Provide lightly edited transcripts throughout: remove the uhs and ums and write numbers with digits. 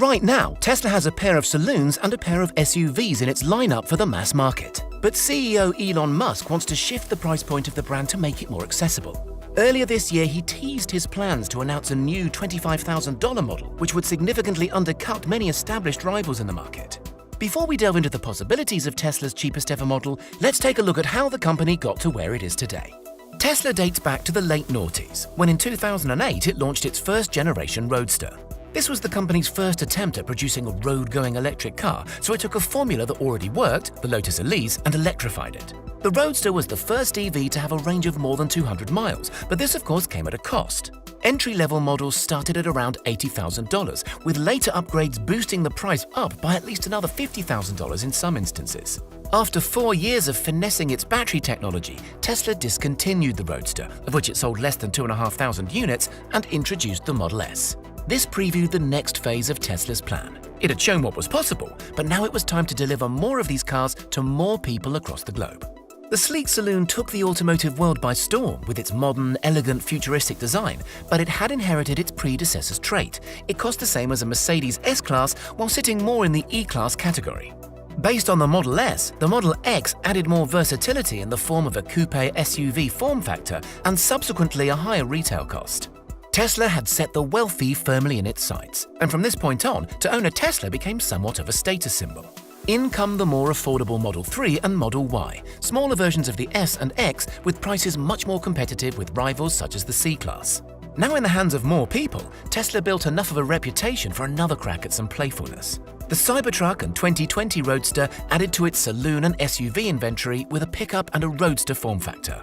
Right now, Tesla has a pair of saloons and a pair of SUVs in its lineup for the mass market. But CEO Elon Musk wants to shift the price point of the brand to make it more accessible. Earlier this year, he teased his plans to announce a new $25,000 model, which would significantly undercut many established rivals in the market. Before we delve into the possibilities of Tesla's cheapest ever model, let's take a look at how the company got to where it is today. Tesla dates back to the late noughties, when in 2008 it launched its first-generation Roadster. This was the company's first attempt at producing a road-going electric car, so it took a formula that already worked, the Lotus Elise, and electrified it. The Roadster was the first EV to have a range of more than 200 miles, but this of course came at a cost. Entry-level models started at around $80,000, with later upgrades boosting the price up by at least another $50,000 in some instances. After 4 years of finessing its battery technology, Tesla discontinued the Roadster, of which it sold less than 2,500 units, and introduced the Model S. This previewed the next phase of Tesla's plan. It had shown what was possible, but now it was time to deliver more of these cars to more people across the globe. The sleek saloon took the automotive world by storm with its modern, elegant, futuristic design, but it had inherited its predecessor's trait. It cost the same as a Mercedes S-Class while sitting more in the E-Class category. Based on the Model S, the Model X added more versatility in the form of a coupe SUV form factor and subsequently a higher retail cost. Tesla had set the wealthy firmly in its sights, and from this point on, to own a Tesla became somewhat of a status symbol. In come the more affordable Model 3 and Model Y, smaller versions of the S and X with prices much more competitive with rivals such as the C-Class. Now in the hands of more people, Tesla built enough of a reputation for another crack at some playfulness. The Cybertruck and 2020 Roadster added to its saloon and SUV inventory with a pickup and a Roadster form factor.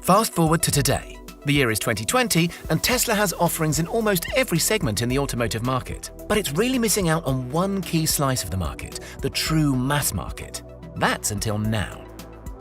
Fast forward to today. The year is 2020, and Tesla has offerings in almost every segment in the automotive market. But it's really missing out on one key slice of the market, the true mass market. That's until now.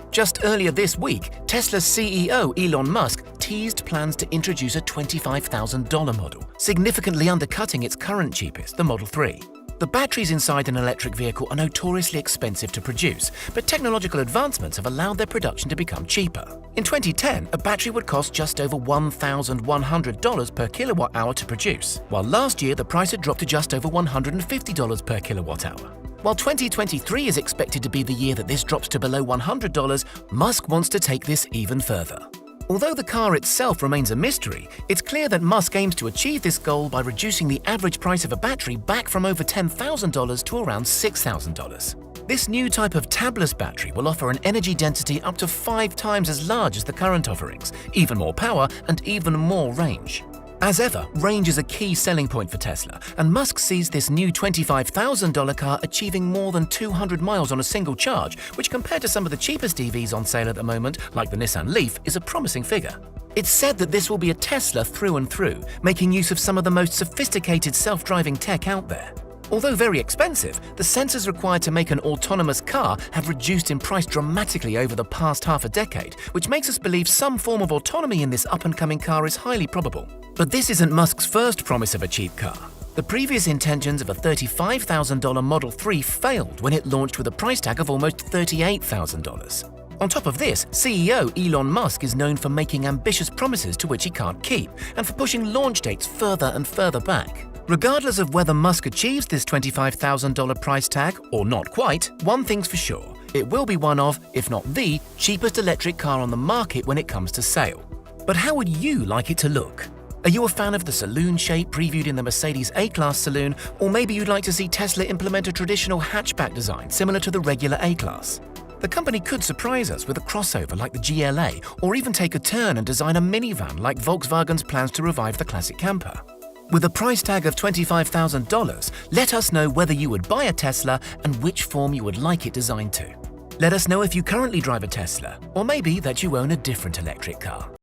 Just earlier this week, Tesla's CEO Elon Musk teased plans to introduce a $25,000 model, significantly undercutting its current cheapest, the Model 3. The batteries inside an electric vehicle are notoriously expensive to produce, but technological advancements have allowed their production to become cheaper. In 2010, a battery would cost just over $1,100 per kilowatt-hour to produce, while last year the price had dropped to just over $150 per kilowatt-hour. While 2023 is expected to be the year that this drops to below $100, Musk wants to take this even further. Although the car itself remains a mystery, it's clear that Musk aims to achieve this goal by reducing the average price of a battery back from over $10,000 to around $6,000. This new type of tabless battery will offer an energy density up to 5 times as large as the current offerings, even more power and even more range. As ever, range is a key selling point for Tesla, and Musk sees this new $25,000 car achieving more than 200 miles on a single charge, which compared to some of the cheapest EVs on sale at the moment, like the Nissan Leaf, is a promising figure. It's said that this will be a Tesla through and through, making use of some of the most sophisticated self-driving tech out there. Although very expensive, the sensors required to make an autonomous car have reduced in price dramatically over the past half a decade, which makes us believe some form of autonomy in this up-and-coming car is highly probable. But this isn't Musk's first promise of a cheap car. The previous intentions of a $35,000 Model 3 failed when it launched with a price tag of almost $38,000. On top of this, CEO Elon Musk is known for making ambitious promises to which he can't keep, and for pushing launch dates further and further back. Regardless of whether Musk achieves this $25,000 price tag, or not quite, one thing's for sure. It will be one of, if not the, cheapest electric car on the market when it comes to sale. But how would you like it to look? Are you a fan of the saloon shape previewed in the Mercedes A-Class saloon, or maybe you'd like to see Tesla implement a traditional hatchback design similar to the regular A-Class? The company could surprise us with a crossover like the GLA, or even take a turn and design a minivan like Volkswagen's plans to revive the classic camper. With a price tag of $25,000, let us know whether you would buy a Tesla and which form you would like it designed to. Let us know if you currently drive a Tesla, or maybe that you own a different electric car.